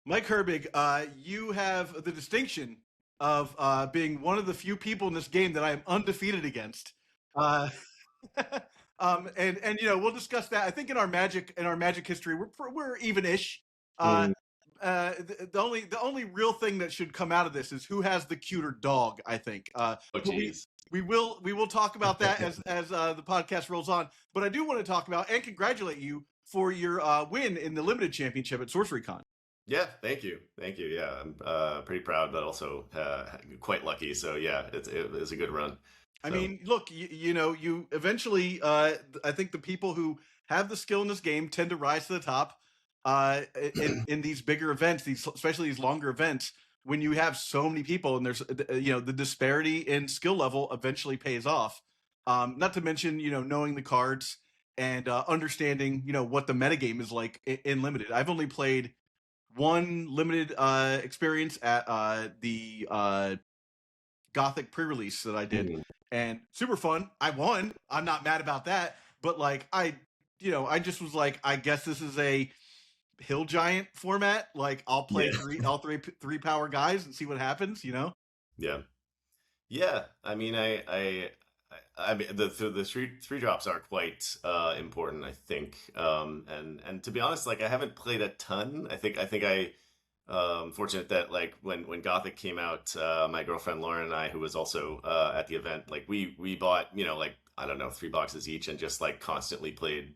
Mike Herbig, you have the distinction of being one of the few people in this game that I am undefeated against. Uh, and we'll discuss that. I think in our Magic history, we're even-ish. Uh, Mm. the only real thing that should come out of this is who has the cuter dog. I think. Oh, But geez. we will talk about that as the podcast rolls on. But I do want to talk about and congratulate you for your win in the limited championship at SorceryCon. Yeah, thank you. Thank you. Yeah, I'm pretty proud, but also quite lucky. So yeah, it was a good run. I So mean, look, you eventually, I think the people who have the skill in this game tend to rise to the top in these bigger events, especially these longer events. When you have so many people and there's the disparity in skill level eventually pays off. Not to mention knowing the cards and understanding what the metagame is like in limited. I've only played one limited experience at the Gothic pre-release that I did, mhm. and super fun. I won. I'm not mad about that. But like I just was like, I guess this is a hill giant format. Like I'll play Yeah, three power guys and see what happens. yeah, yeah. I mean, I mean, the three drops are quite important, I think. And to be honest, like I haven't played a ton. I think fortunate that like when Gothic came out, my girlfriend Lauren and I, who was also at the event, like we bought like I don't know 3 boxes each and just like constantly played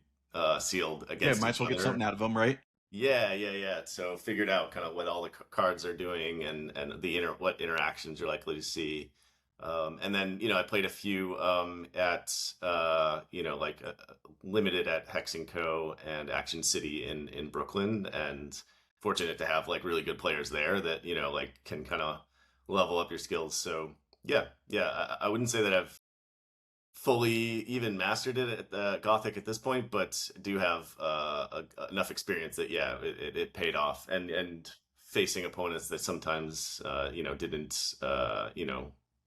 sealed Yeah, against might as each well get other. something out of them, right? Yeah, yeah, yeah. So figured out kind of what all the cards are doing and what interactions you're likely to see. And then I played a few at like limited at Hex and Co and Action City in Brooklyn, and fortunate to have like really good players there that like can kind of level up your skills. So yeah, yeah. I wouldn't say that I've fully even mastered it at Gothic at this point, but do have enough experience that yeah, it paid off, and facing opponents that sometimes didn't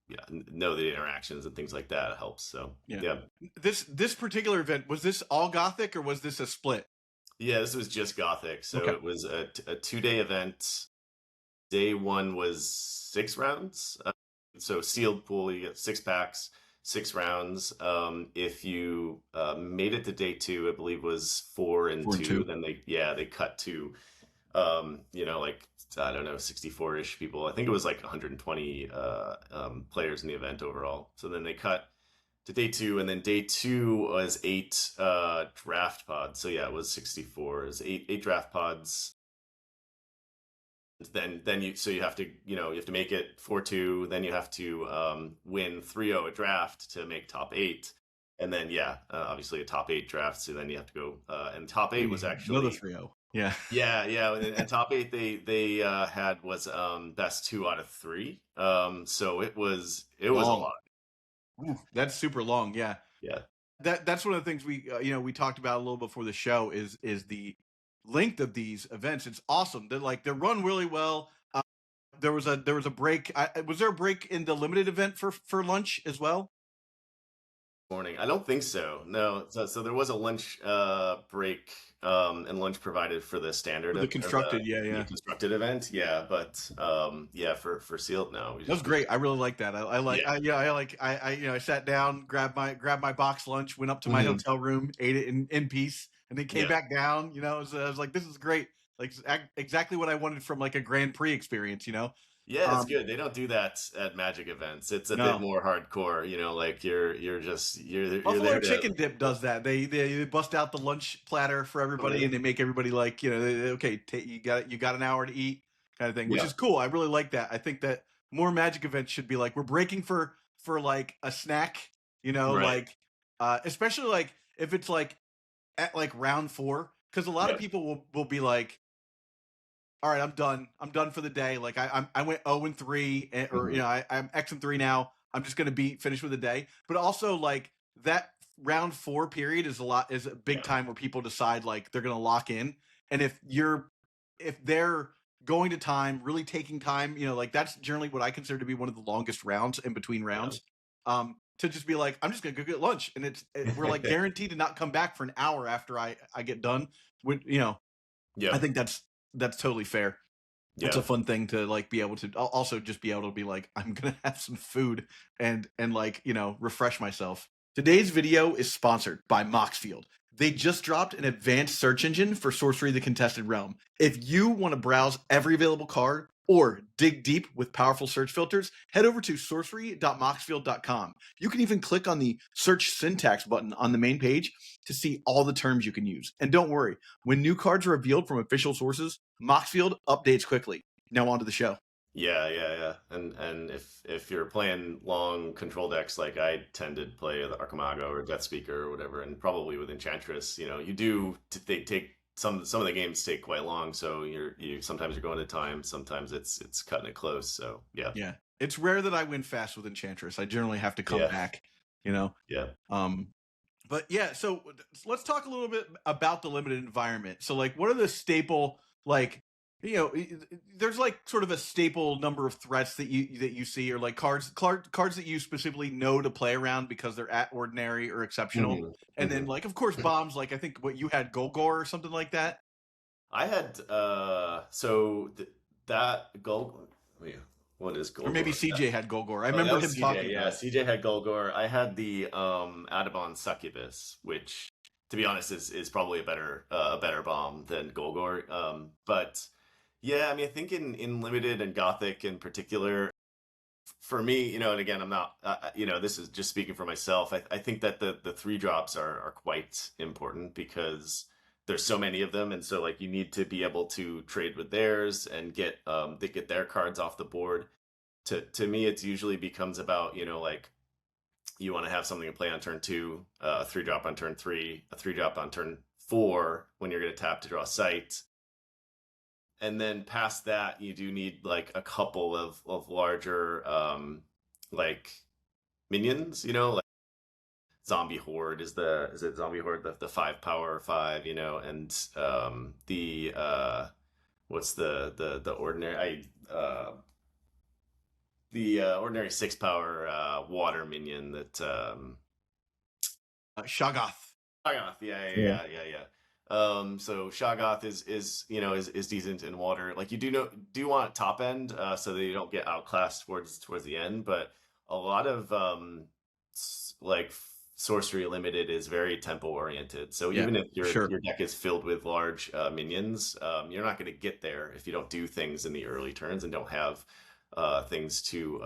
yeah know the interactions and things like that helps. So Yeah. yeah, This particular event, was this all Gothic or was this a split? yeah, this was just Gothic, so Okay. it was a 2-day event. Day one was 6 rounds. So sealed pool, you get 6 packs, 6 rounds. If you made it to day two, I believe was four and 4 and 2. two. Then they cut to like I don't know 64-ish people. I think it was like 120 players in the event overall. So then they cut to day two, and then day two was 8 draft pods. So yeah, it was 64. It was eight draft pods. Then you have to you have to make it 4-2, then you have to win 3-0 a draft to make top 8, and then yeah, obviously a top 8 draft, so then you have to go and top 8 was Another actually 3-0. Yeah. yeah, and top 8 they had was best 2 out of 3, so it was a Long. lot. Ooh, that's super long. Yeah. Yeah, That's one of the things we talked about a little before the show is the length of these events. It's awesome. They're run really well. There was a break. Was there a break in the limited event for lunch as well? morning. I don't think so. No. So there was a lunch break and lunch provided for the standard For the or the constructed, yeah, yeah. constructed event. Yeah, but yeah, for sealed, no. We That was just great. I really like that. I like. yeah. I sat down, grabbed my box lunch, went up to my Hmm. hotel room, ate it in peace, and then came Yeah. back down. I was like, this is great. Like exactly what I wanted from like a Grand Prix experience. Yeah, it's Um, good. They don't do that at Magic events. It's a bit no, more hardcore, like you're Buffalo there to Chicken Dip does that. They bust out the lunch platter for oh, everybody, really? and they make everybody like okay, you got an hour to eat, kind of thing, which Yeah. is cool. I really like that. I think that more Magic events should be like we're breaking for like a snack, Right. like especially like if it's like at like round four, because a lot of Yeah. people will be like, all right, I'm done. I'm done for the day. Like I went 0-3, or Hmm. I'm X-3 now. I'm just gonna be finished with the day. But also like that round four period is a big Yeah. time where people decide like they're gonna lock in. And if they're going to time, really taking time, like that's generally what I consider to be one of the longest rounds in between rounds. To just be like, I'm just gonna go get lunch, and we're like Yeah. guaranteed to not come back for an hour after I get done. With I Yep. think that's totally fair. It's Yeah. a fun thing to like be able to also just be able to be like, I'm gonna have some food and like, refresh myself. Today's video is sponsored by Moxfield. They just dropped an advanced search engine for Sorcery the Contested Realm. If you want to browse every available card or dig deep with powerful search filters, head over to sorcery.moxfield.com. You can even click on the search syntax button on the main page to see all the terms you can use. And don't worry, when new cards are revealed from official sources, Moxfield updates quickly. Now on to the show. Yeah. And if you're playing long control decks, like I tend to play the Archimago or Death Speaker or whatever, and probably with Enchantress, you do they take some of the games take quite long, so you sometimes you're going to time, sometimes it's cutting it close. So yeah, Yeah. It's rare that I win fast with Enchantress. I generally have to come yeah, back, you know. yeah. Um but yeah, so let's talk a little bit about the limited environment. So like what are the staple like there's like sort of a staple number of threats that you see, or like cards that you specifically know to play around because they're at ordinary or exceptional. Hmm. And then like of course bombs, like I think what you had Golgor or something like that. I had that Gol. Wait, what is Or maybe Golgor? CJ had Golgor. I Oh, that remember was him CJ. talking Yeah, about it. CJ had Golgor. I had the Adabon Succubus, which, to be honest, is probably a better bomb than Golgor. But yeah, I mean, I think in limited and Gothic in particular, for me, and again, I'm not, this is just speaking for myself. I think that the three drops are quite important because there's so many of them, and so like you need to be able to trade with theirs and get their cards off the board. To me, it's usually becomes about like you want to have something to play on turn two, a three drop on turn three, a three drop on turn four when you're going to tap to draw sight, and then past that you do need like a couple of larger like minions, like zombie horde is it zombie horde, the 5 power 5, and the what's the ordinary the ordinary 6 power water minion that Shoggoth. Shoggoth, Yeah. So Shoggoth is decent in water. Like you do want top end, so that you don't get outclassed towards the end. But a lot of like Sorcery Limited is very tempo oriented. So Yeah, even if sure. your deck is filled with large minions, you're not going to get there if you don't do things in the early turns and don't have things to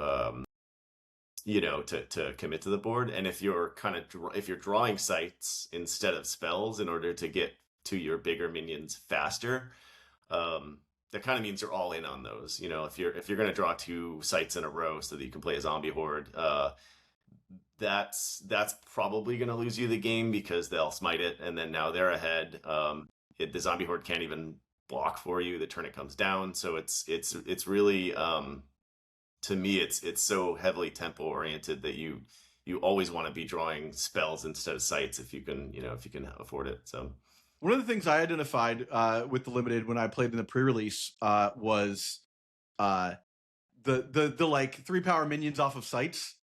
to commit to the board. And if you're if you're drawing sights instead of spells in order to get to your bigger minions faster, that kind of means you're all in on those. If you're going to draw 2 sights in a row so that you can play a zombie horde, that's probably going to lose you the game because they'll smite it and then now they're ahead. The zombie horde can't even block for you the turn it comes down, so it's really to me it's so heavily tempo oriented that you always want to be drawing spells instead of sights if you can afford it. So One of the things I identified with the limited when I played in the pre-release was uh, the like 3 power minions off of sights,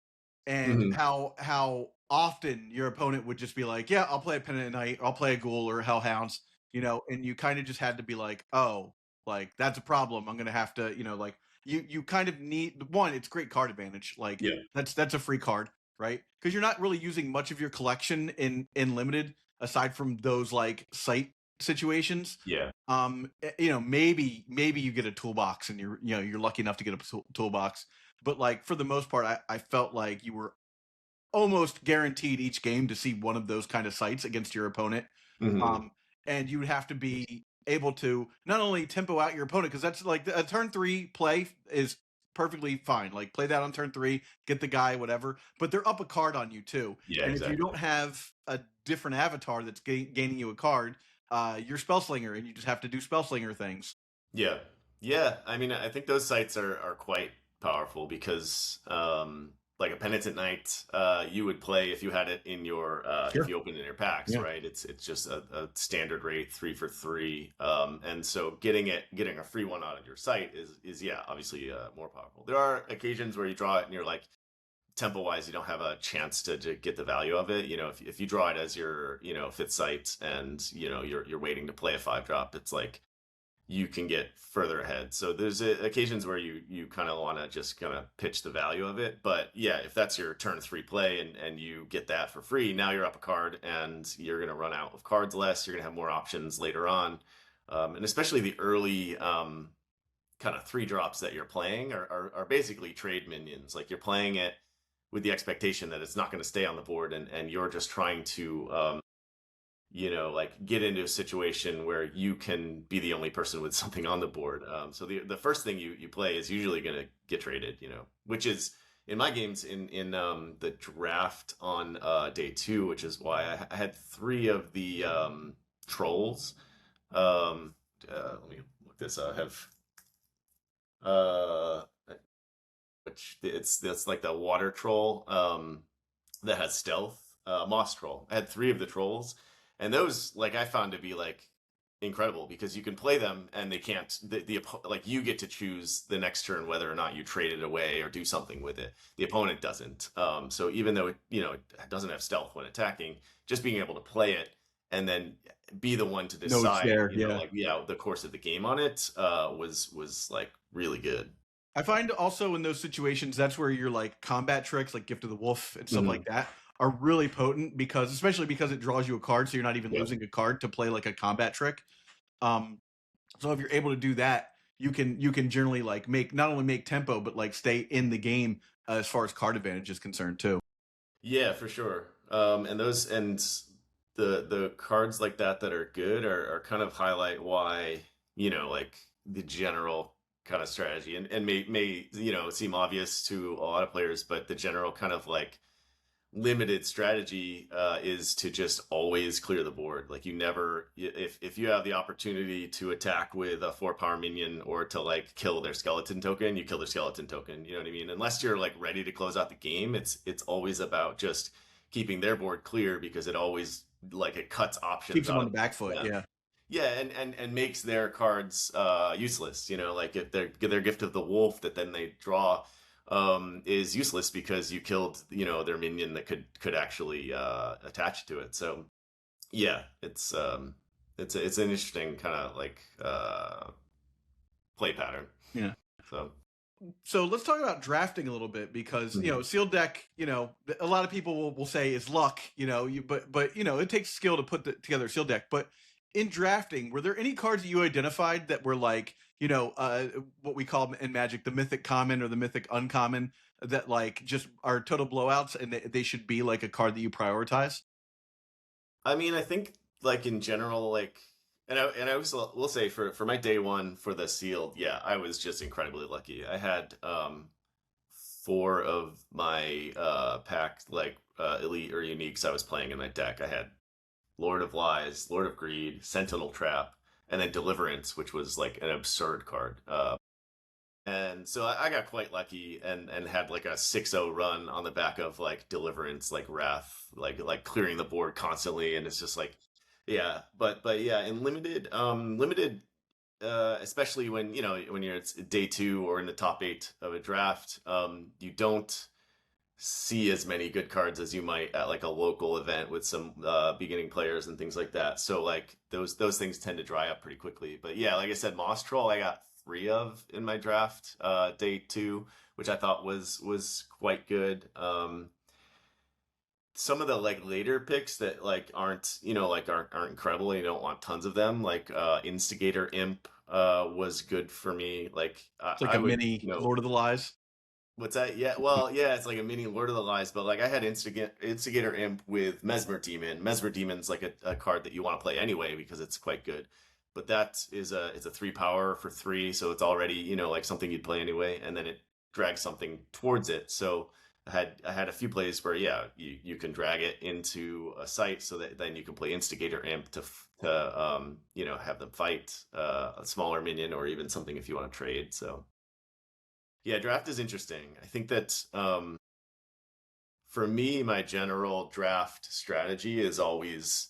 and mhm. how often your opponent would just be like, yeah, I'll play a Penitent Knight, I'll play a Ghoul or Hellhounds, and you kind of just had to be like, oh, like that's a problem. I'm gonna have to, like you kind of need one. It's great card advantage. Like Yeah, that's a free card, right? Because you're not really using much of your collection in limited aside from those like sight situations. yeah, Maybe you get a toolbox and you're lucky enough to get a toolbox, but like for the most part I felt like you were almost guaranteed each game to see one of those kind of sights against your opponent. hmm, And you would have to be able to not only tempo out your opponent, because that's like a turn 3 play is perfectly fine, like play that on turn 3, get the guy, whatever, but they're up a card on you too. yeah, And if you exactly. don't have a different avatar that's gaining you a card, you're spellslinger and you just have to do spellslinger things. Yeah. Yeah. I mean, I think those sites are quite powerful because like a Penitent Knight, you would play if you had it in your if Sure. you open it in your packs, Yeah. right? It's just a standard rate 3 for 3. And so getting a free one out of your site is yeah, obviously more powerful. There are occasions where you draw it and you're like tempo wise you don't have a chance to get the value of it. If you draw it as your fifth site and you're waiting to play a 5 drop, it's like you can get further ahead. So there's occasions where you kind of want to just kind of pitch the value of it. But yeah, if that's your turn 3 play and you get that for free, now you're up a card and you're going to run out of cards less. You're going to have more options later on. And especially the early kind of 3 drops that you're playing are basically trade minions. Like you're playing it with the expectation that it's not going to stay on the board, and you're just trying to like get into a situation where you can be the only person with something on the board. So the first thing you play is usually going to get traded, which is in my games in the draft on day 2, which is why I had 3 of the trolls. Let me look this up. I have uh which it's like the water troll that has stealth, moss troll. I had 3 of the trolls, and those like I found to be like incredible because you can play them and they can't like you get to choose the next turn whether or not you trade it away or do something with it. The opponent doesn't. So even though it doesn't have stealth when attacking, just being able to play it and then be the one to No, it's decide, there. Yeah. like the course of the game on it was like really good. I find also in those situations, that's where your like combat tricks, like Gift of the Wolf and stuff like that, are really potent because, especially because it draws you a card, so you're not even losing a card to play like a combat trick. So if you're able to do that, you can generally like not only make tempo, but like stay in the game as far as card advantage is concerned too. Yeah, for sure. And the cards like that are good are kind of highlight why, like the general kind of strategy and may seem obvious to a lot of players, but the general kind of like limited strategy is to just always clear the board. Like you never, if you have the opportunity to attack with a 4-power minion or to like kill their skeleton token, you kill their skeleton token. You know what I mean? Unless you're like ready to close out the game, it's always about just keeping their board clear because it always like it cuts options Keeps them out on of the back foot. Yeah. yeah, and makes their cards useless. Like if their Gift of the Wolf that then they draw is useless because you killed their minion that could actually attach to it. So yeah, it's an interesting kind of like play pattern. Yeah. So let's talk about drafting a little bit because sealed deck, a lot of people will say is luck, but it takes skill to put together a sealed deck. But in drafting, were there any cards that you identified that were like what we call in Magic the mythic common or the mythic uncommon that like just are total blowouts and they should be like a card that you prioritize? I mean, I think like in general, like, and I will say for my day 1 for the sealed, yeah, I was just incredibly lucky. I had 4 of my pack like elite or uniques I was playing in my deck. I had Lord of Lies, Lord of Greed, Sentinel Trap, and then Deliverance, which was like an absurd card. And so I got quite lucky and had like a 6-0 run on the back of like Deliverance, like Wrath, like clearing the board constantly, and it's just like, yeah. But yeah, in limited, especially when when you're it's day 2 or in the top 8 of a draft, you don't see as many good cards as you might at like a local event with some beginning players and things like that. So like those things tend to dry up pretty quickly. But yeah, like I said, Moss Troll I got 3 of in my draft day 2, which I thought was quite good. Some of the like later picks that like aren't aren't incredible. You don't want tons of them. Like Instigator Imp was good for me. Like It's like I a would mini Lord of the Lies. What's that? Yeah, well, yeah, it's like a mini Lord of the Lies, but like I had Instigator Imp with Mesmer Demon. Mesmer Demon's like a card that you want to play anyway because it's quite good. But that is it's a 3 power for 3, so it's already, like something you'd play anyway, and then it drags something towards it. So I had a few plays where you can drag it into a site so that then you can play Instigator Imp to have them fight a smaller minion or even something if you want to trade. So yeah, draft is interesting. I think that for me, my general draft strategy is always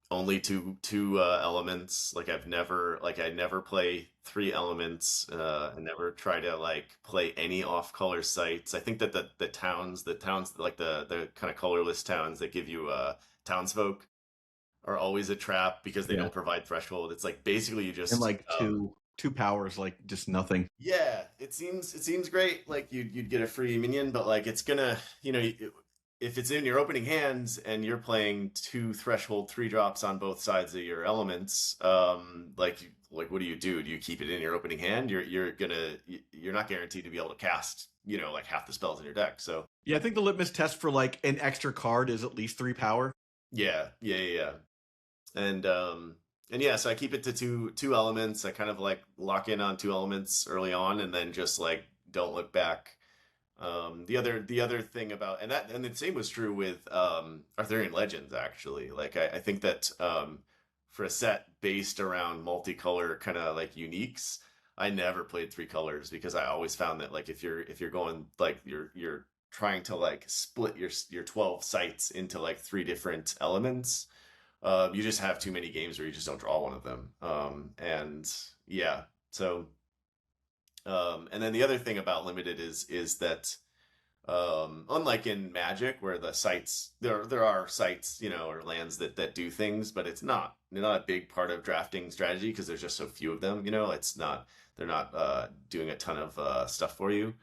only two elements. Like I never play 3 elements. I never try to like play any off-color sites. I think that the towns like the kind of colorless towns that give you townsfolk are always a trap because they Yeah. don't provide threshold. It's like basically you And just like two powers, like just nothing. yeah, it seems great. Like you'd get a free minion, but like it's gonna, if it's in your opening hands and you're playing two threshold 3 drops on both sides of your elements, like what do you do? Do you keep it in your opening hand? You're not guaranteed to be able to cast, like half the spells in your deck. So Yeah, I think the litmus test for like an extra card is at least 3 power. yeah. And yeah, so I keep it to two elements. I kind of like lock in on 2 elements early on, and then just like don't look back. The other thing about and the same was true with Arthurian Legends actually. Like I think that for a set based around multicolor kind of like uniques, I never played 3 colors because I always found that like if you're going like you're trying to like split your 12 sites into like 3 different elements, you just have too many games where you just don't draw one of them. And yeah, so and then the other thing about limited is that unlike in Magic, where the sites there are sites, or lands that do things, but they're not a big part of drafting strategy because there's just so few of them. It's not they're not doing a ton of stuff for you.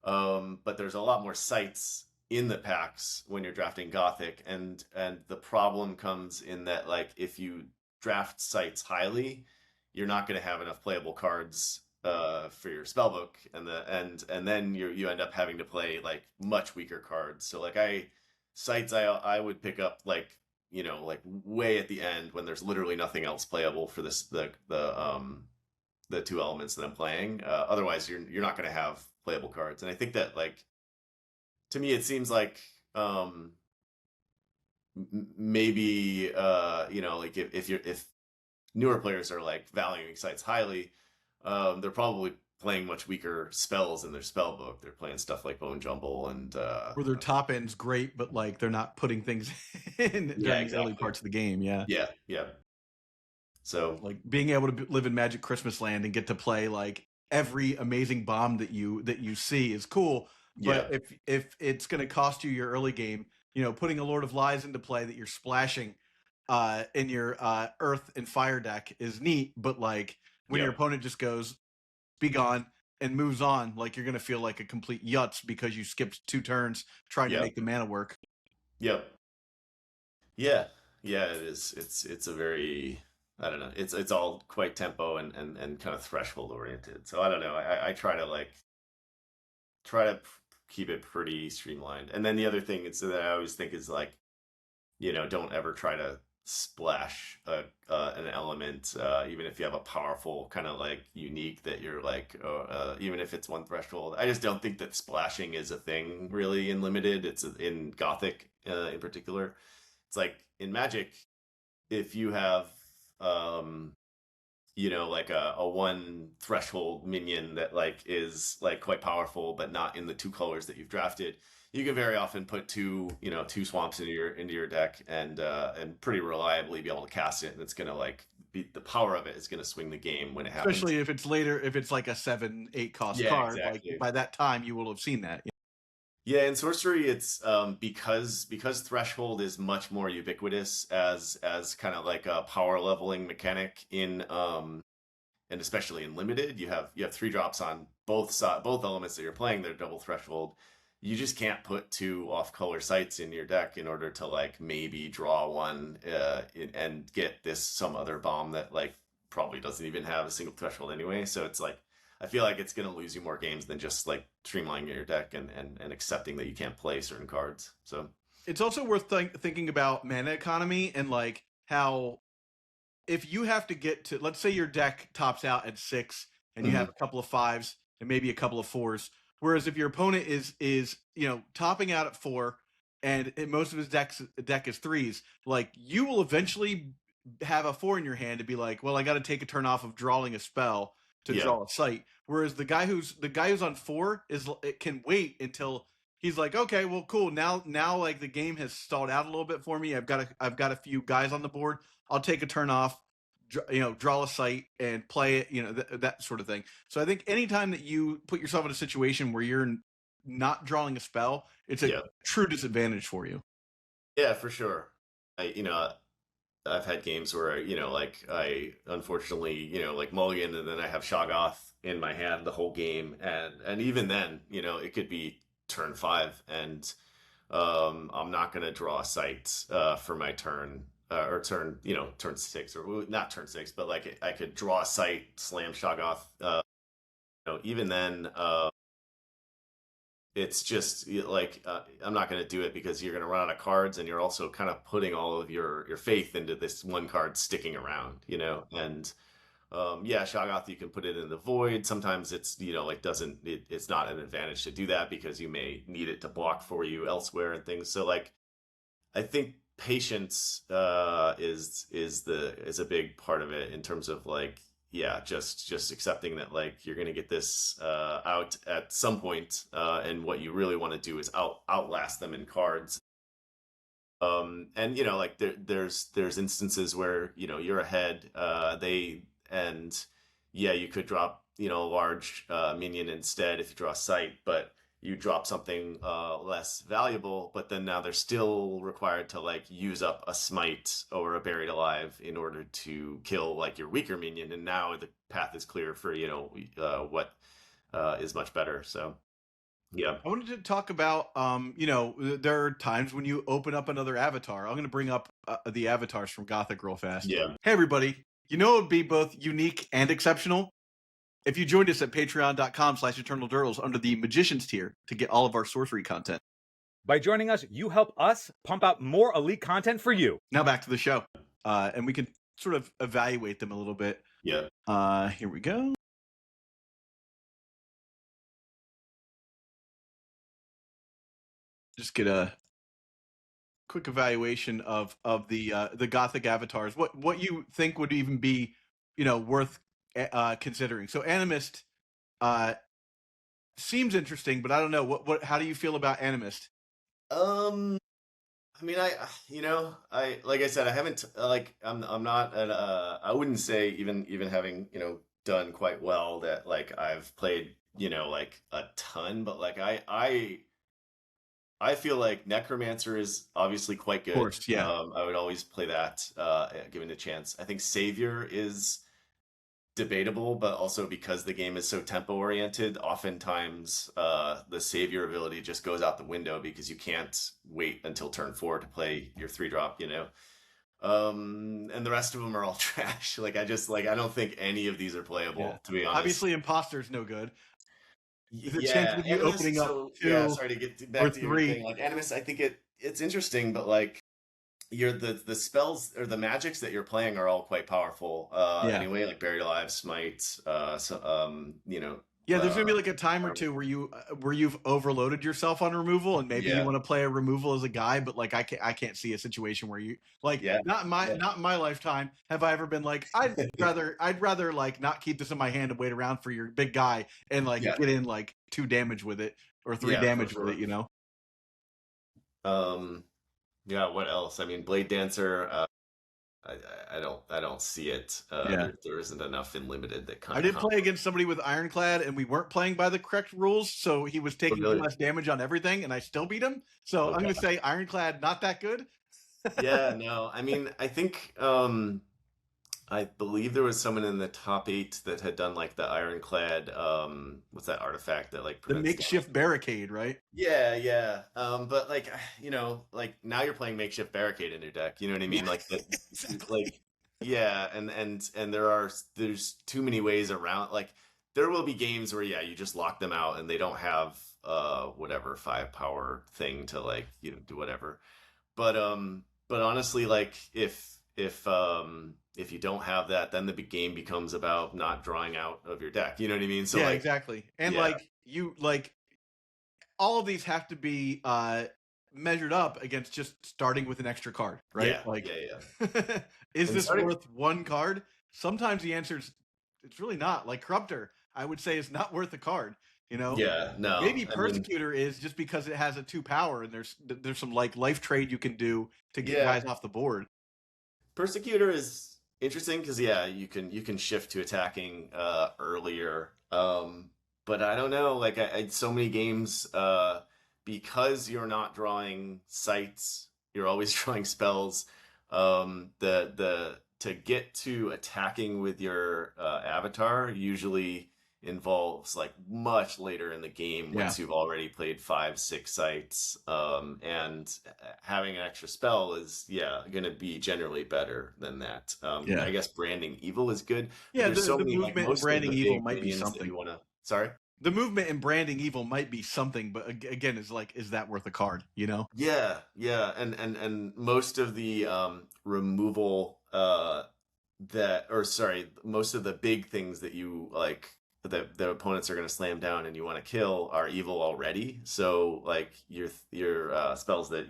But there's a lot more sites in the packs when you're drafting Gothic, and the problem comes in that like if you draft sites highly, you're not going to have enough playable cards for your spellbook, and then you end up having to play like much weaker cards. So like I would pick up like like way at the end when there's literally nothing else playable for the 2 elements that I'm playing. Otherwise, you're not going to have playable cards. And I think that like to me, it seems like maybe like if newer players are like valuing sites highly, they're probably playing much weaker spells in their spell book. They're playing stuff like Bone Jumble and Where their top end's great, but like they're not putting things in yeah, during the early exactly. parts of the game. Yeah. Yeah. So Like being able to live in Magic Christmas Land and get to play like every amazing bomb that you see is cool. But yeah, if it's going to cost you your early game, putting a Lord of Lies into play that you're splashing in your Earth and Fire deck is neat. But like when your yep, opponent just goes be gone and moves on, like you're going to feel like a complete yutz because you skipped 2 turns trying to yep, make the mana work. yep. Yeah, yeah, it is. It's a very I don't know. It's all quite tempo and kind of threshold oriented. So I don't know. I try to keep it pretty streamlined. And then the other thing is that I always think is like don't ever try to splash an element, even if you have a powerful kind of like unique that you're like, even if it's 1 threshold. I just don't think that splashing is a thing really in limited. It's in Gothic in particular. It's like in Magic, if you have like a 1 threshold minion that like is like quite powerful but not in the 2 colors that you've drafted, you can very often put two swamps into your deck and pretty reliably be able to cast it, and it's gonna like be the power of it is gonna swing the game when it happens. Especially if it's later, if it's like a 7, 8 cost Yeah, card, like exactly. by that time you will have seen that. Yeah, in sorcery, it's because threshold is much more ubiquitous as kind of like a power leveling mechanic in and especially in limited, you have 3 drops on both elements that you're playing. They're double threshold. You just can't put 2 off-color sites in your deck in order to like maybe draw one and get this some other bomb that like probably doesn't even have a single threshold anyway. So it's like I feel like it's gonna lose you more games than just like streamlining your deck and accepting that you can't play certain cards. So It's also worth thinking about mana economy and like how if you have to get to, let's say your deck tops out at 6 and you have mhm. a couple of 5s and maybe a couple of 4s, whereas if your opponent is topping out at 4 and most of his deck is 3s, like you will eventually have a 4 in your hand to be like, well, I got to take a turn off of drawing a spell to Yeah, draw a site. Whereas the guy who's on 4 it can wait until he's like, okay, well, cool. Now like the game has stalled out a little bit for me. I've got a few guys on the board. I'll take a turn off, draw a site and play it, that sort of thing. So I think anytime that you put yourself in a situation where you're not drawing a spell, it's a yeah, true disadvantage for you. yeah, for sure. I I've had games where, like I unfortunately, like mulligan and then I have Shoggoth in my hand the whole game. And even then, it could be turn 5 and I'm not going to draw a sight for my turn or turn, turn 6 or not turn 6, but like I could draw a sight, slam Shoggoth. Even then, it's just like I'm not going to do it because you're going to run out of cards, and you're also kind of putting all of your faith into this one card sticking around, and yeah, Shoggoth, you can put it in the void. Sometimes it's like it's not an advantage to do that because you may need it to block for you elsewhere and things. So like I think patience is a big part of it in terms of like yeah, just accepting that like you're gonna get this out at some point, and what you really want to do is outlast them in cards. And like there's instances where you're ahead, they and yeah, you could drop a large minion instead if you draw a sight, but you drop something less valuable, but then now they're still required to like use up a smite or a buried alive in order to kill like your weaker minion, and now the path is clear for what is much better. So yeah. I wanted to talk about, there are times when you open up another avatar. I'm going to bring up the avatars from Gothic real fast. Yeah. Hey, everybody. It would be both unique and exceptional if you joined us at patreon.com/eternaldurls under the Magicians tier to get all of our sorcery content. By joining us, you help us pump out more elite content for you. Now back to the show. And we can sort of evaluate them a little bit. Yeah. Here we go. Just get a quick evaluation of the Gothic avatars. What you think would even be worth considering. So Animist seems interesting, but I don't know what. How do you feel about Animist? I mean, I like I said, I haven't like I'm not at I wouldn't say even having done quite well that like I've played like a ton, but like I feel like Necromancer is obviously quite good. Of course, yeah. I would always play that given a chance. I think Savior is debatable, but also because the game is so tempo oriented, oftentimes the Savior ability just goes out the window because you can't wait until turn 4 to play your 3-drop, and the rest of them are all trash. Like I don't think any of these are playable, to be honest. Obviously, Imposter's no good. The chance of you opening up 2 sorry to get back to your 3 thing. Like Animus, I think it's interesting, but like the spells or the magics that you're playing are all quite powerful anyway, like Buried Alive, Smite, yeah, there's gonna be like a time or two where you've overloaded yourself on removal, and maybe you want to play a removal as a guy, but like I can't see a situation where you like not in my lifetime have I ever been like I'd rather like not keep this in my hand and wait around for your big guy and like get in like 2 damage with it or 3 damage with it, Yeah, what else? I mean, Blade Dancer. I don't see it. There isn't enough in limited that kind I did play against somebody with Ironclad, and we weren't playing by the correct rules, so he was taking less damage on everything, and I still beat him. So I'm going to say Ironclad not that good. Yeah, no. I mean, I think I believe there was someone in the top 8 that had done like the Ironclad. What's that artifact that like the makeshift barricade, right? Yeah. But like like now you're playing makeshift barricade in your deck. You know what I mean? Like like yeah, and there's too many ways around. Like there will be games where you just lock them out and they don't have whatever 5 power thing to like do whatever. But honestly, like if you don't have that, then the game becomes about not drawing out of your deck. You know what I mean? So yeah, like, exactly. And like all of these have to be measured up against just starting with an extra card, right? Is this worth 1 card? Sometimes the answer is it's really not. Like Corruptor, I would say is not worth a card. Yeah, no. Maybe Persecutor is just because it has a 2 power and there's some like life trade you can do to get guys off the board. Persecutor is interesting because you can shift to attacking earlier. But I don't know. Like I so many games because you're not drawing sights, you're always drawing spells. The to get to attacking with your avatar usually involves like much later in the game Yeah. once you've already played 5, 6 sites, and having an extra spell is going to be generally better than that. Yeah. I guess branding evil is good, but Yeah, there's so the many, like movement in most of the branding evil big might be minions that something. you want to. Sorry. The movement in branding evil might be something, but again, is that worth a card? You know? Yeah, yeah, and most of the removal that or sorry, most of the big things that you like that the opponents are going to slam down and you want to kill are evil already. So like your spells that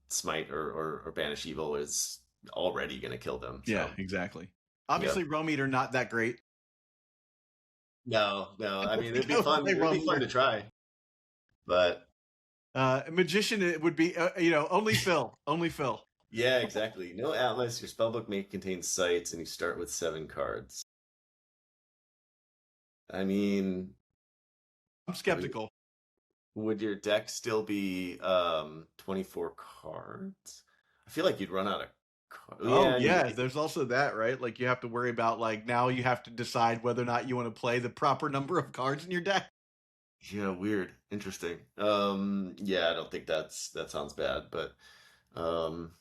smite or banish evil is already going to kill them. Yeah, So exactly. yeah, Obviously, Roam Eater not that great. no, I mean it'd be Go fun. play It'd be Roam fun Eater. to try, but Magician it would be only Phil, only Phil. yeah, exactly. No Atlas. Your spellbook may contain sites, and you start with 7 cards. I mean, I'm skeptical. would your deck still be 24 cards? I feel like you'd run out of cards. Oh You yeah, might. there's also that, right? Like you have to worry about like now you have to decide whether or not you want to play the proper number of cards in your deck. Yeah, weird. Interesting. Yeah, I don't think that sounds bad, but um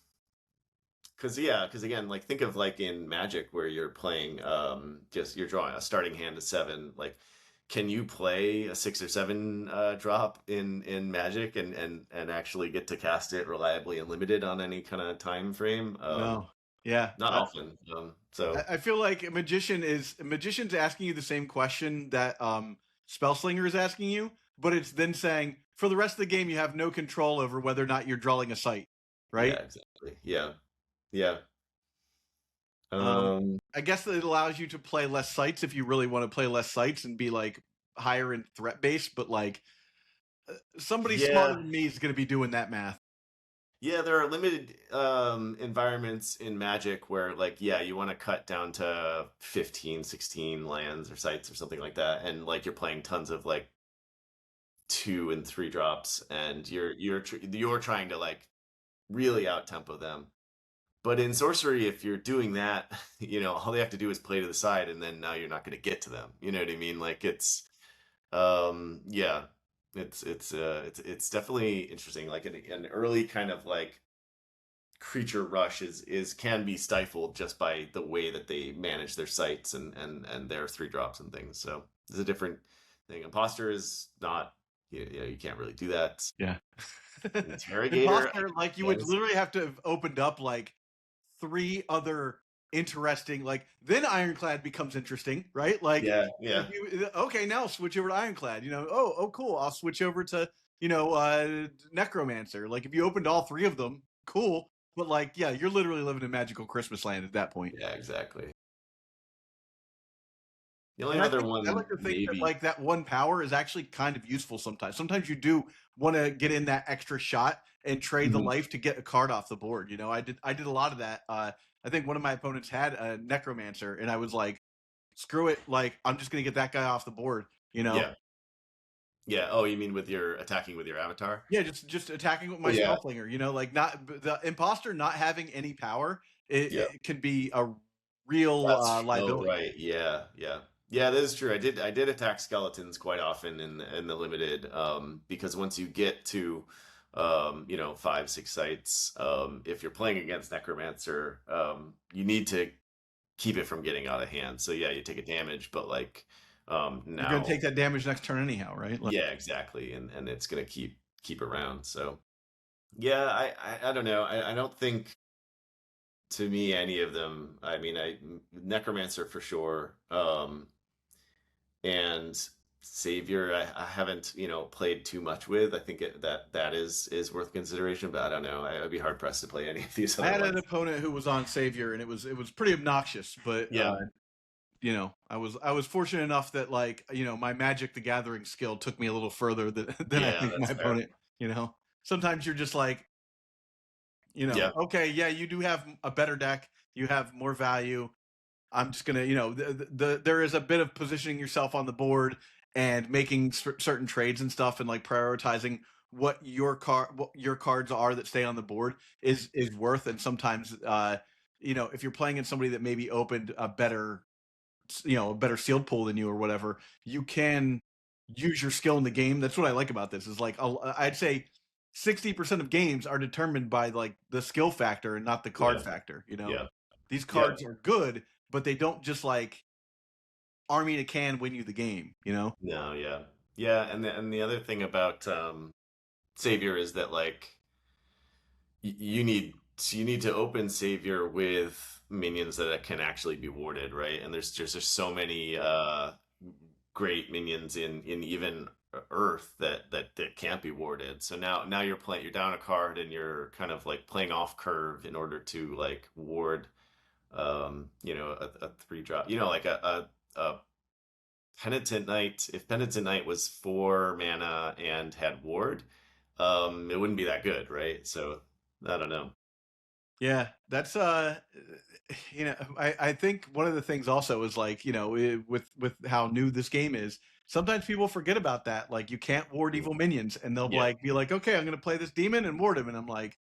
because again, like think of like in Magic where you're playing just you're drawing a starting hand of 7, like can you play a 6 or 7 drop in Magic and actually get to cast it reliably and limited on any kind of time frame? No. Yeah. Not often. So I feel like magician's asking you the same question that Spellslinger is asking you, but it's then saying for the rest of the game you have no control over whether or not you're drawing a site, right? yeah, exactly. Yeah. Yeah. Um, Um, I guess that it allows you to play less sites if you really want to play less sites and be like higher in threat base, but like somebody smarter yeah. than me is going to be doing that math. Yeah, there are limited environments in Magic where like you want to cut down to 15, 16 lands or sites or something like that, and like you're playing tons of like 2 and 3 drops, and you're trying to like really out tempo them. But in sorcery, if you're doing that, all they have to do is play to the side, and then now you're not going to get to them. You know what I mean? Like yeah, it's definitely interesting. Like an early kind of like creature rush is can be stifled just by the way that they manage their sites and their 3 drops and things. So it's a different thing. Imposter is not. You can't really do that. Yeah. Interrogator, Imposter, like you would literally have to have opened up like 3 other interesting, like then Ironclad becomes interesting, right? Like yeah. okay, now I'll switch over to Ironclad. Oh cool, I'll switch over to Necromancer. Like if you opened all 3 of them, cool. But like, yeah, you're literally living in magical Christmas land at that point. Yeah, exactly. The only And other one, I like to think maybe. that like that 1 power is actually kind of useful sometimes. Sometimes you do want to get in that extra shot and trade the life to get a card off the board. I did a lot of that. I think one of my opponents had a Necromancer, and I was like, screw it, like I'm just gonna get that guy off the board. Yeah. Oh, you mean with your attacking with your avatar? Yeah, just attacking with my Spellslinger. Like not the imposter not having any power. It can be a real liability. Oh, right. Yeah. That is true. I did attack skeletons quite often in the limited, because once you get to 5, 6 sites, if you're playing against Necromancer, you need to keep it from getting out of hand. So yeah, you take a damage, but like now you're gonna take that damage next turn anyhow, right? Yeah, exactly, and it's gonna keep around. So yeah, I don't know. I don't think, to me, any of them. I mean, Necromancer for sure, and Savior I haven't played too much with. I think that is worth consideration, but I don't know. I'd be hard pressed to play any of these other I had ones. an opponent who was on Savior, and it was pretty obnoxious, but Yeah. I was fortunate enough that like my Magic the Gathering skill took me a little further than I think my opponent. Sometimes you're just like, okay, yeah, you do have a better deck, you have more value. I'm just gonna, there is a bit of positioning yourself on the board and making certain trades and stuff, and like prioritizing what your cards are that stay on the board is worth, and sometimes if you're playing in somebody that maybe opened a better sealed pool than you or whatever, you can use your skill in the game. That's what I like about this. Is like I'd say 60% of games are determined by like the skill factor and not the card Yeah. factor. Yeah. These Yeah. cards are good, but they don't just like army to can win you the game. No, yeah. Yeah, and the other thing about Savior is that like you need to open Savior with minions that can actually be warded, right? And there's so many great minions in even Earth that can't be warded. So now you're down a card and you're kind of like playing off curve in order to like ward a 3-drop, like a Penitent Knight. If Penitent Knight was 4 mana and had ward, it wouldn't be that good, right? So I don't know. Yeah, that's I think one of the things also is like, with how new this game is, sometimes people forget about that. Like you can't ward evil minions, and they'll Yeah. like be like, okay, I'm gonna play this demon and ward him, and I'm like,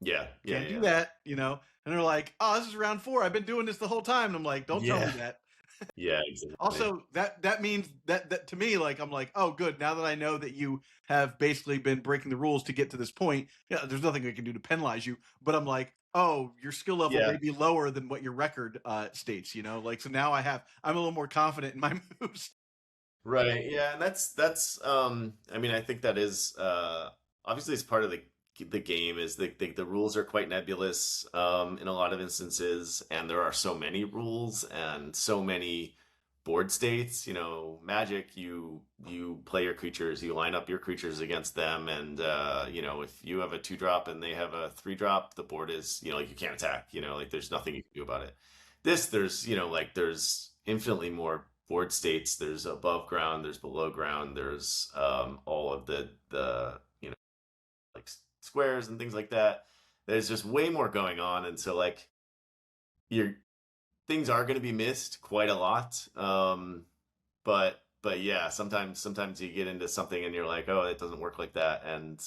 Yeah, can't do that, And they're like, oh, this is round 4. I've been doing this the whole time, and I'm like, don't tell me Yeah. that. Yeah, exactly. Also, that means that to me, like I'm like, oh, good. Now that I know that you have basically been breaking the rules to get to this point, yeah, there's nothing I can do to penalize you. But I'm like, oh, your skill level Yeah. may be lower than what your record states. Like so now I'm a little more confident in my moves. Right. Yeah, and that's I mean, I think that is obviously it's part of the game. Is the rules are quite nebulous in a lot of instances, and there are so many rules and so many board states. Magic, you play your creatures, you line up your creatures against them, and if you have a 2-drop and they have a 3-drop, the board is, like you can't attack, like there's nothing you can do about it. There's infinitely more board states. There's above ground, there's below ground, there's all of the like squares and things like that. There's just way more going on, and so like your things are going to be missed quite a lot. But yeah, sometimes you get into something and you're like, oh, it doesn't work like that, and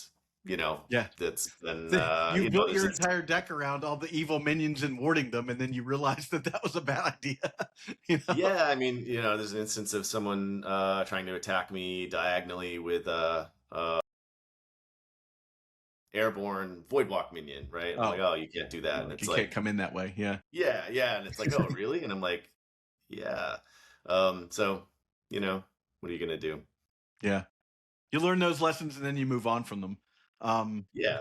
Yeah, that's then you built your entire deck around all the evil minions and warding them, and then you realize that was a bad idea. Yeah, I mean, there's an instance of someone trying to attack me diagonally with airborne Voidwalk minion, right? And I'm like, oh, you can't do that. And it's you like, can't come in that way. Yeah. yeah. And it's like, oh, really? And I'm like, yeah. So, what are you going to do? Yeah. You learn those lessons and then you move on from them. Yeah.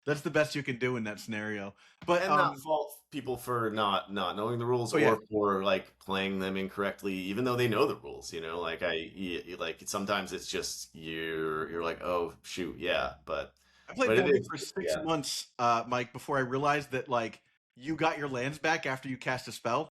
That's the best you can do in that scenario. But And not fault people for not knowing the rules or for like playing them incorrectly, even though they know the rules. Like sometimes it's just you're like, oh shoot, yeah. But I played that for 6 months, Mike, before I realized that like you got your lands back after you cast a spell.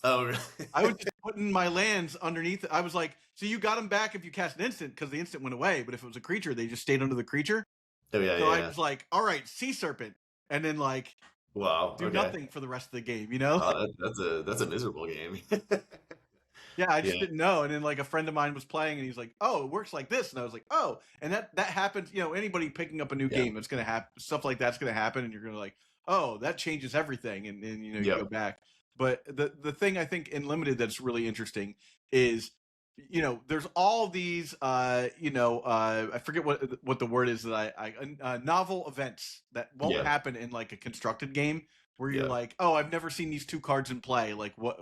Oh, really? I was just putting my lands underneath. I was like, so you got them back if you cast an instant because the instant went away. But if it was a creature, they just stayed under the creature. Oh, yeah, so I was like, all right, Sea Serpent. And then like, wow, do nothing for the rest of the game, Oh, that's a miserable game. Yeah, I just didn't know. And then like a friend of mine was playing and he's like, oh, it works like this. And I was like, oh, and that happens, anybody picking up a new game, it's gonna happen, stuff like that's gonna happen, and you're gonna like, oh, that changes everything, and you go back. But the thing I think in limited that's really interesting is, there's all these I forget what the word is that I novel events that won't happen in like a constructed game where you're like, oh, I've never seen these 2 cards in play. Like what,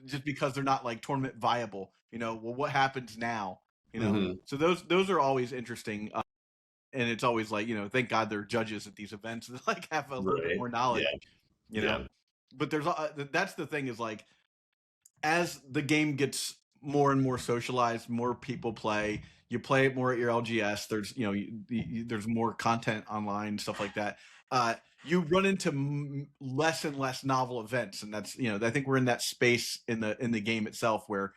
just because they're not like tournament viable, well, what happens now, So those are always interesting. And it's always like, thank God they're judges at these events that like have a little bit more knowledge, but that's the thing is like, as the game gets more and more socialized, more people play, you play it more at your LGS. There's, there's more content online, stuff like that. You run into less and less novel events, and that's, I think we're in that space in the game itself where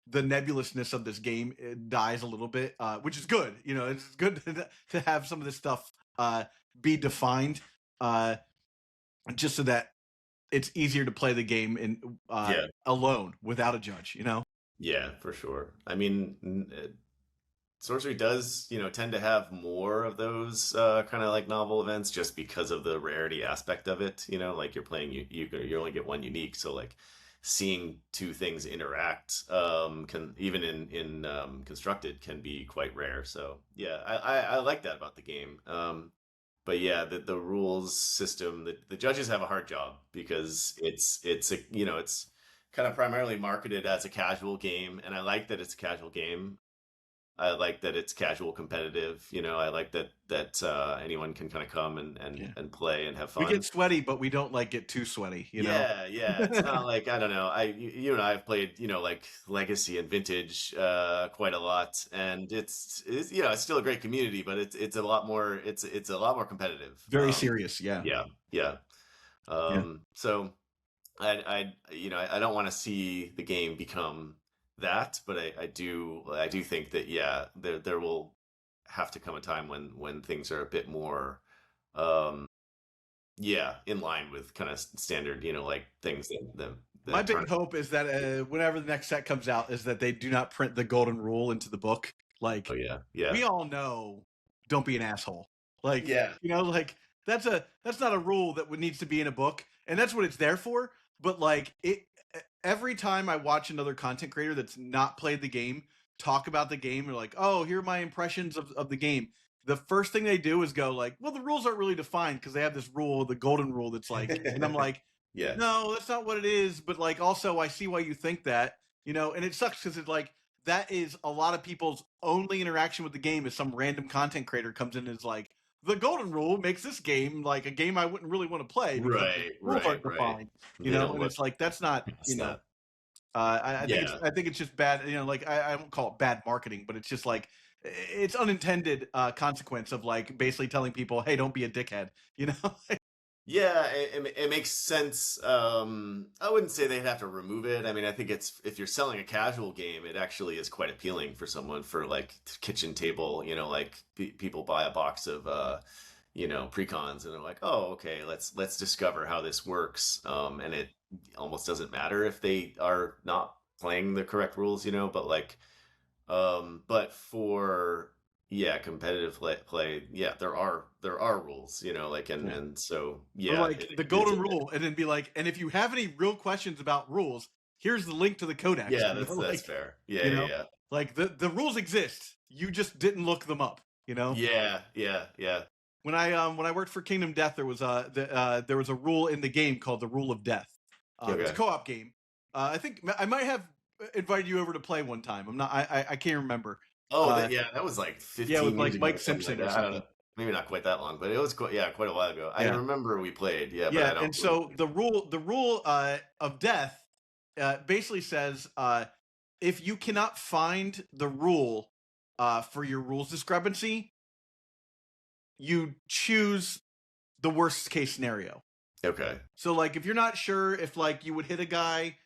the nebulousness of this game dies a little bit, which is good. It's good to have some of this stuff be defined, just so that it's easier to play the game in alone without a judge. Yeah, for sure. I mean, Sorcery does, tend to have more of those kind of like novel events just because of the rarity aspect of it. Like you're playing, you only get one unique, so like seeing two things interact can even in constructed can be quite rare. So yeah, I like that about the game. But yeah, the rules system, the judges have a hard job because it's kind of primarily marketed as a casual game, and I like that it's a casual game. I like that it's casual competitive. I like that anyone can kind of come Yeah. and play and have We fun. get sweaty, but we don't like get too sweaty, Yeah, yeah. It's not like I don't know. You and I have played like Legacy and Vintage quite a lot, and it's it's still a great community, but it's a lot more it's a lot more competitive. Very serious, yeah. Yeah, yeah. Yeah. So I don't want to see the game become that, but I do think that yeah, there will have to come a time when things are a bit more um yeah, in line with kind of standard, like things My that big turn. hope is that whenever the next set comes out, is that they do not print the golden rule into the book. Oh Like yeah, yeah, we all know, don't be an asshole. Like yeah, like that's not a rule that needs to be in a book, and that's what it's there for. But like every time I watch another content creator that's not played the game talk about the game, they're like, "Oh, here are my impressions of the game." The first thing they do is go like, "Well, the rules aren't really defined because they have this rule, the golden rule, that's like," and I'm like, yeah, no, that's not what it is. But like, also, I see why you think that, and it sucks because it's like that is a lot of people's only interaction with the game is some random content creator comes in and is like, the golden rule makes this game like a game I wouldn't really want to play because the right, rules right, aren't right. defined, They don't and look it's like that's not, past that. Yeah, I think it's just bad, like I won't call it bad marketing, but it's just like it's unintended consequence of like basically telling people, hey, don't be a dickhead, you know. yeah, it makes sense. I wouldn't say they'd have to remove it. I mean, I think it's if you're selling a casual game, it actually is quite appealing for someone for like kitchen table. Like people buy a box of precons and they're like, oh, okay, let's discover how this works. And it almost doesn't matter if they are not playing the correct rules, but like but for yeah, competitive play, yeah, there are rules, like Yeah. and so Or yeah, like the it is a golden rule, and then be like, and if you have any real questions about rules, here's the link to the codex. yeah, that's fair. Yeah, You yeah, know, yeah. like the rules exist. You just didn't look them up. Yeah, yeah, yeah. When I worked for Kingdom Death, there was a rule in the game called the Rule of Death. It's a Okay. co-op game. I think I might have invited you over to play one time. I'm not. I can't remember. Oh, Uh, yeah, that was like yeah, with 15 years like ago Mike or something like Simpson or that. I don't know. something. Maybe not quite that long, but it was quite a while ago. I Yeah. remember we played, yeah, but Yeah, I don't and really. so the rule of death basically says if you cannot find the rule for your rules discrepancy, you choose the worst case scenario. Okay. So like if you're not sure if like you would hit a guy,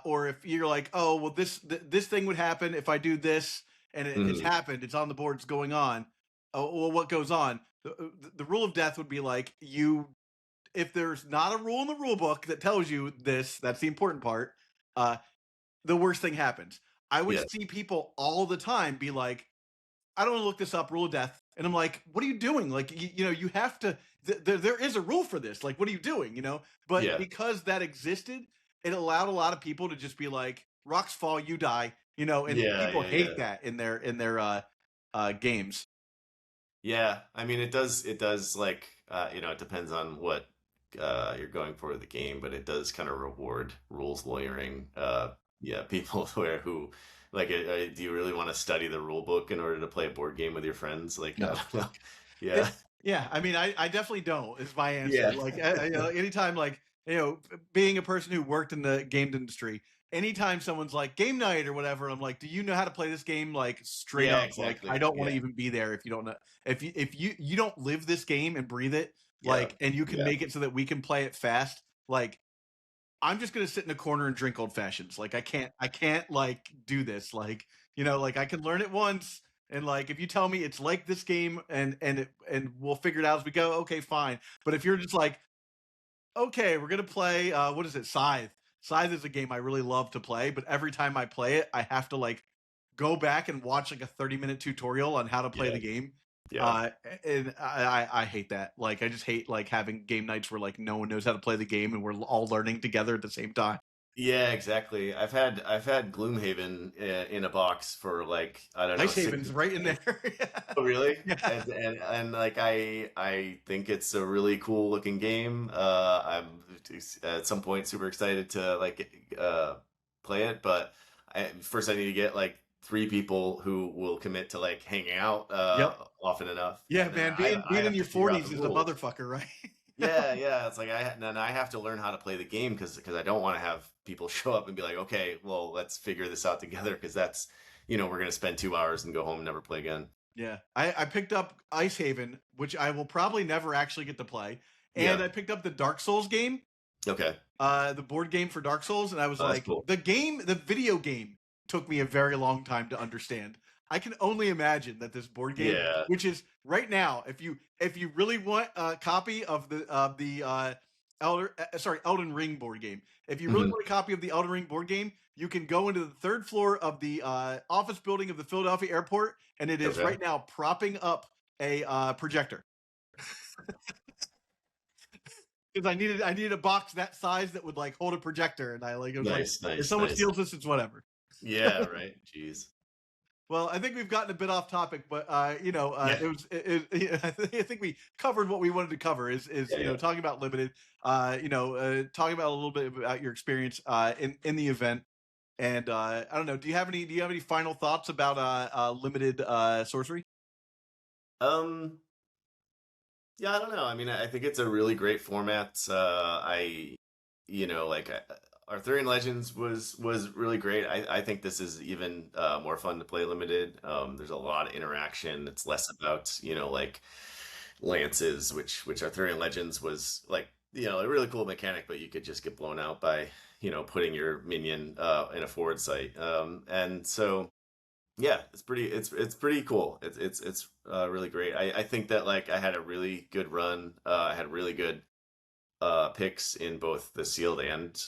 or if you're like, oh well, this thing would happen if I do this, and it's Mhm. happened, it's on the board, it's going on. Oh well, what goes on? The rule of death would be like you if there's not a rule in the rule book that tells you this, that's the important part. Uh, the worst thing happens. I would Yeah. see people all the time be like, I don't want to look this up, rule of death. And I'm like, what are you doing? Like, you have to, there is a rule for this. Like, what are you doing? But Yeah. because that existed, it allowed a lot of people to just be like, rocks fall, you die, and Yeah, people yeah, yeah. hate that in their games. Yeah, I mean it does like it depends on what you're going for with the game, but it does kind of reward rules lawyering. Yeah, people who like do you really want to study the rule book in order to play a board game with your friends? Like I No. don't know. Yeah. It, yeah, I mean, I definitely don't. Is my answer. Yeah. Like, anytime, like, being a person who worked in the game industry, anytime someone's like game night or whatever, I'm like, do you know how to play this game? Like, straight Yeah, up, like, I exactly. don't want Yeah. to even be there if you don't know. If you don't live this game and breathe it, Yeah. like, and you can Yeah. make it so that we can play it fast, like, I'm just gonna sit in a corner and drink old fashions. Like I can't like do this. Like like I can learn it once, and like if you tell me it's like this game, and we'll figure it out as we go. Okay, fine. But if you're just like, okay, we're gonna play, what is it, Scythe? Scythe is a game I really love to play, but every time I play it, I have to like go back and watch like a 30-minute tutorial on how to play Yeah. the game. Yeah. And I hate that. Like, I just hate like having game nights where like no one knows how to play the game and we're all learning together at the same time. Yeah, exactly. I've had Gloomhaven in a box for like, I don't know, Ice Haven's right in there. Oh, really? Yeah. And like I think it's a really cool looking game. I'm at some point super excited to like play it, but first I need to get like 3 people who will commit to like hanging out Yep. often enough. Yeah, And then man. I Being in have your to figure out 40s the is a rules. motherfucker, right? Yeah. It's like then I have to learn how to play the game because I don't want to have people show up and be like, okay, well, let's figure this out together because that's, we're gonna spend 2 hours and go home and never play again. Yeah, I picked up Ice Haven, which I will probably never actually get to play, and Yeah. I picked up the Dark Souls game, Okay. the board game for Dark Souls, and I was Oh, that's like, cool. the video game took me a very long time to understand. I can only imagine that this board game, Yeah. which is right now, if you really want a copy of the Elden Ring board game, if you really Mhm. want a copy of the Elden Ring board game, you can go into the 3rd floor of the office building of the Philadelphia airport, and it is Okay. right now propping up a projector. Because I needed a box that size that would like hold a projector, and I like it was Nice, like if nice, someone nice. steals this, it's whatever. Yeah, right. Jeez. Well, I think we've gotten a bit off topic, but Yeah. I think we covered what we wanted to cover. Is Yeah. talking about limited, talking about a little bit about your experience in the event, and I don't know. Do you have any final thoughts about limited sorcery? Yeah, I don't know. I mean, I think it's a really great format. Arthurian Legends was really great. I think this is even more fun to play limited. There's a lot of interaction. It's less about, like lances, which Arthurian Legends was like, a really cool mechanic, but you could just get blown out by, putting your minion in a forward sight. And so yeah, it's pretty cool. It's really great. I think that like I had a really good run. I had really good picks in both the sealed and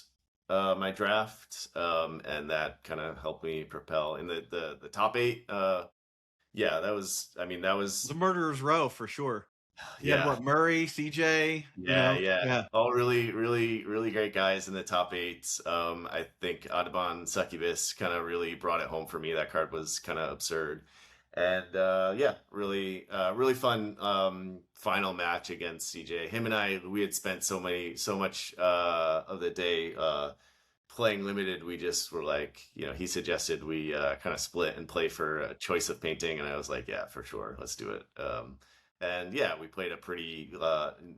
my draft, and that kind of helped me propel in the top 8. Yeah, that was. I mean, that was The Murderer's Row for sure. You had yeah. what, Murray, CJ? Yeah. All really, really, really great guys in the top 8. I think Audubon Succubus kind of really brought it home for me. That card was kind of absurd. And really, really fun final match against CJ. Him and I, we had spent so much of the day playing limited. We just were like, he suggested we kind of split and play for a choice of painting. And I was like, yeah, for sure. Let's do it. And yeah, we played a pretty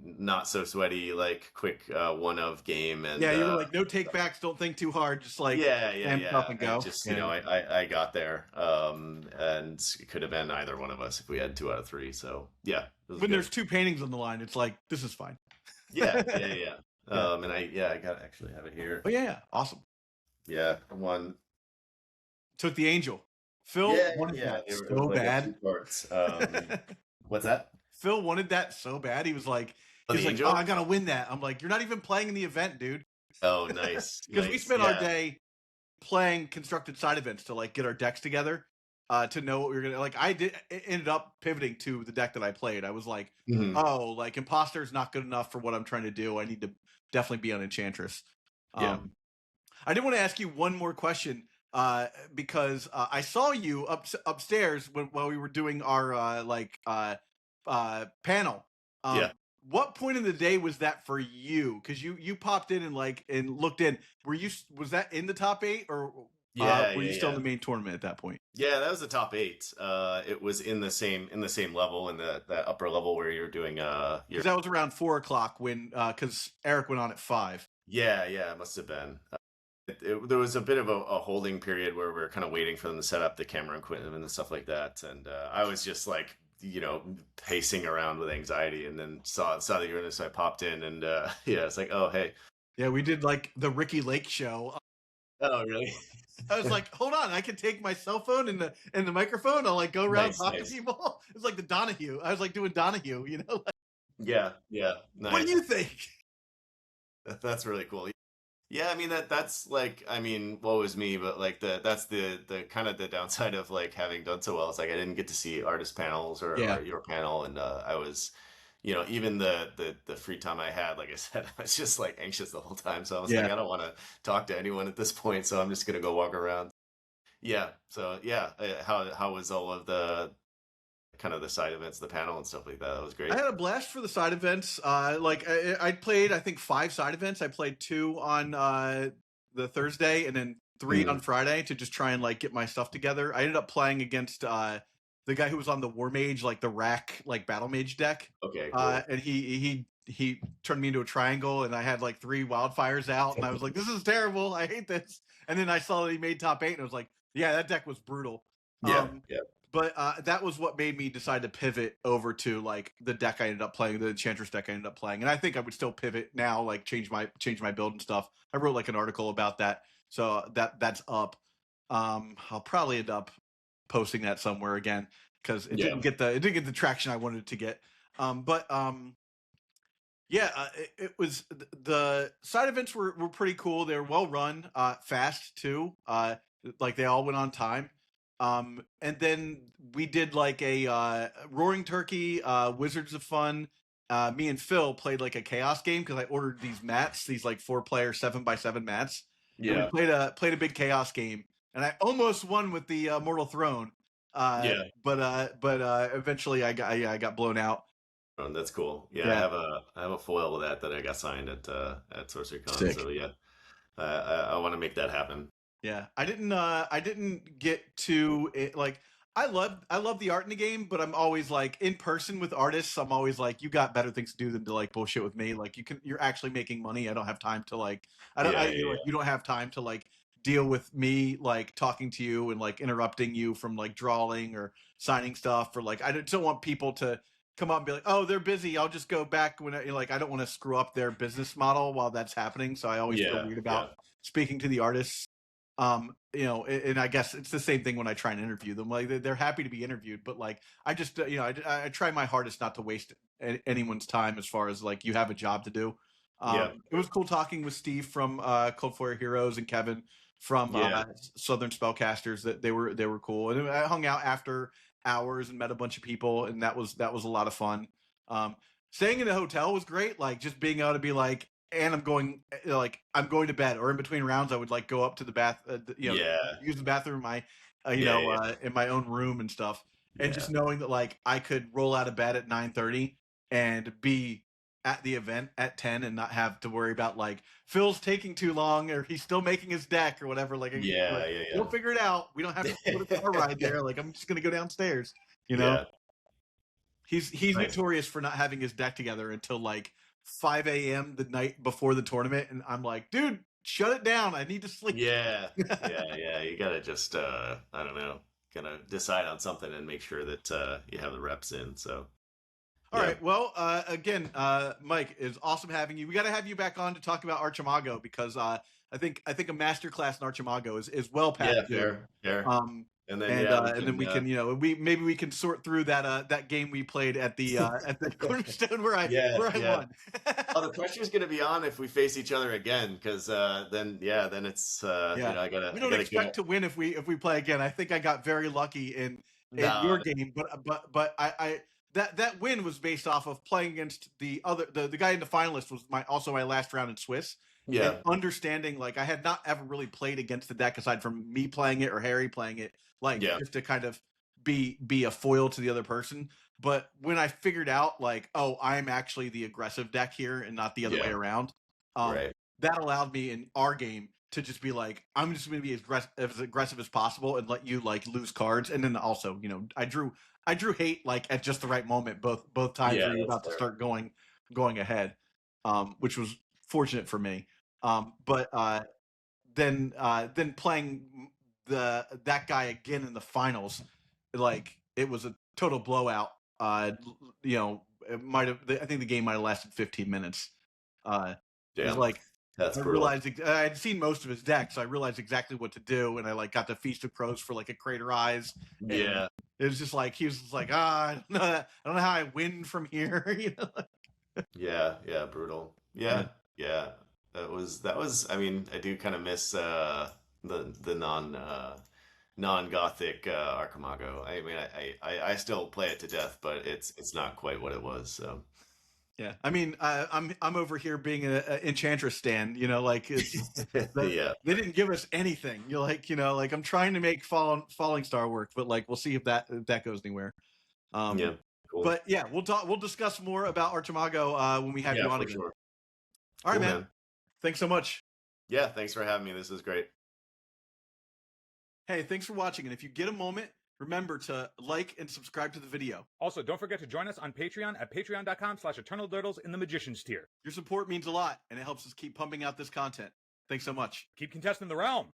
not so sweaty, like quick one of game. And Yeah, you were like, no take backs, don't think too hard, just like amp up and go. I just I got there, and it could have been either one of us if we had 2 out of 3. So yeah, When there's 2 paintings on the line, it's like, this is fine. yeah. And I actually have it here. Oh yeah, awesome. Yeah, one. Took the angel. Phil wanted that so bad. What's that? Phil wanted that so bad. He was like, oh, I gotta win that. I'm like, you're not even playing in the event, dude. Oh, nice. Because we spent our day playing constructed side events to like get our decks together, to know what we were gonna like. Ended up pivoting to the deck that I played. I was like, oh, like Imposter is not good enough for what I'm trying to do. I need to definitely be on Enchantress. I did want to ask you one more question. Because I saw you upstairs while we were doing our panel. What point in the day was that for you? Because you popped in and looked in. Was that in the top 8 or were you still in the main tournament at that point? Yeah, that was the top 8. It was in the same level, in that upper level where you're doing because that was around 4:00 when because Eric went on at 5. Yeah, it must have been. There was a bit of a holding period where we were kind of waiting for them to set up the camera equipment and stuff like that. And I was just like, pacing around with anxiety, and then saw that you were in, so I popped in, and it's like, oh, hey. Yeah, we did like the Ricky Lake show. Oh, really? I was like, hold on, I can take my cell phone and the microphone. I'll like go around talking to people. It's like the Donahue. I was like doing Donahue, Yeah. Nice. What do you think? That's really cool. Yeah, I mean that's like, I mean, woe is me, but like that's the kind of the downside of like having done so well. It's like I didn't get to see artist panels Yeah, or your panel, and I was, even the free time I had, like I said, I was just like anxious the whole time. So I was like, yeah. I don't want to talk to anyone at this point, so I'm just gonna go walk around. Yeah. So yeah, how was all of the kind of the side events, the panel and stuff like that? That was I great. had a blast for the side events. I played, I think 5 side events. I played 2 on the Thursday and then 3 on Mm, Friday to just try and like get my stuff together. I ended up playing against the guy who was on the War Mage, like the rack, like Battle Mage deck. okay, cool. And he turned me into a triangle, and I had like 3 wildfires out, and I was like, "This is terrible. I hate this." And then I saw that he made top 8, and I was like, "Yeah, that deck was brutal." Yeah, Um, yeah, but that was what made me decide to pivot over to like the deck I ended up playing, the Enchantress deck I ended up playing, and I think I would still pivot now, like change my build and stuff. I wrote like an article about that, so that's up. I'll probably end up posting that somewhere again because yeah, it didn't get the traction I wanted it to get. But yeah, it was the side events were pretty cool. They were well run, fast too. Like they all went on time. And then we did like a Roaring Turkey, Wizards of Fun. Me and Phil played like a chaos game because I ordered these mats, these like 4-player 7x7 mats, and we yeah, played a big chaos game. And I almost won with the Mortal Throne, yeah. but eventually I got blown out. That's cool. Yeah, Yeah, I have a foil of that I got signed at SorceryCon. sick. So yeah, I want to make that happen. Yeah, I didn't get to it, like I love the art in the game, but I'm always like in person with artists, I'm always like you got better things to do than to like bullshit with me. Like you're actually making money. I don't have time to like Yeah, you're like yeah, you don't have time to like deal with me like talking to you and like interrupting you from like drawing or signing stuff, or like I don't want people to come up and be like, "Oh, they're busy. I'll just go back when like I don't want to screw up their business model while that's happening." So I always feel yeah, weird yeah, about speaking to the artists. And I guess it's the same thing when I try and interview them. Like they're happy to be interviewed, but like I just I try my hardest not to waste anyone's time as far as like you have a job to do. yeah, It was cool talking with Steve from Cold Fire Heroes and Kevin from yeah, Southern Spellcasters. That they were cool, and I hung out after hours and met a bunch of people, and that was a lot of fun. Um, Staying in a hotel was great. Like just being able to be like, and I'm going to bed, or in between rounds I would like go up to the bath, yeah, use the bathroom in my yeah, yeah, in my own room and stuff, and yeah, just knowing that like I could roll out of bed at 9:30 and be at the event at 10 and not have to worry about like Phil's taking too long or he's still making his deck or whatever. yeah, Like yeah, we'll figure it out. We don't have to put a car ride yeah, there. Like I'm just gonna go downstairs, you know. yeah. He's Nice. notorious for not having his deck together until like 5 a.m. the night before the tournament, and I'm like, dude, shut it down. I need to sleep. Yeah, yeah, yeah. You gotta just I don't know, kind of decide on something and make sure that you have the reps in. So All yeah, right. Well, again, Mike, it's awesome having you. We got to have you back on to talk about Archimago because I think a master class in Archimago is well past yeah, due. fair, fair. Um, And then yeah, we and then can we can we maybe we can sort through that game we played at the Cornerstone yeah, where I yeah. won. Oh, the pressure's gonna be on if we face each other again, because then yeah, then it's Yeah, we I don't gotta expect go. to win if we play again. I think I got very lucky in your No, game, but I that win was based off of playing against the guy in the finalist was my last round in Swiss, and yeah, understanding like I had not ever really played against the deck aside from me playing it or Harry playing it, like yeah, just to kind of be a foil to the other person. But when I figured out like, oh, I'm actually the aggressive deck here and not the other way yeah, around, um, right. that allowed me in our game to just be like, I'm just going to be as aggressive as possible and let you like lose cards. And then also, I drew hate like at just the right moment, both times Yeah, where you're that's about to fair. start going ahead, which was fortunate for me. But then playing that guy again in the finals, like it was a total blowout. It might have. I think the game might have lasted 15 minutes. It was Damn, like that's I brutal. realized I had seen most of his deck, so I realized exactly what to do, and I like got the Feast of Crows for like a Crater Eyes, and Yeah, it was just like he was just like, I don't know, I don't know how I win from here, you know? yeah, yeah, brutal. Yeah, Yeah, yeah. That was. I mean, I do kind of miss the non Gothic Archimago. I mean, I still play it to death, but it's not quite what it was. So Yeah, I mean, I'm over here being an Enchantress stan. You know, like yeah, they didn't give us anything. You're like, like I'm trying to make Falling Star work, but like we'll see if that goes anywhere. yeah, cool. But yeah, we'll discuss more about Archimago when we have you on for again. sure. All right, Cool, man. Thanks so much. Yeah, thanks for having me. This is great. Hey, thanks for watching. And if you get a moment, remember to like and subscribe to the video. Also, don't forget to join us on Patreon at patreon.com/eternaldurdles in the Magician's tier. Your support means a lot, and it helps us keep pumping out this content. Thanks so much. Keep contesting the realm.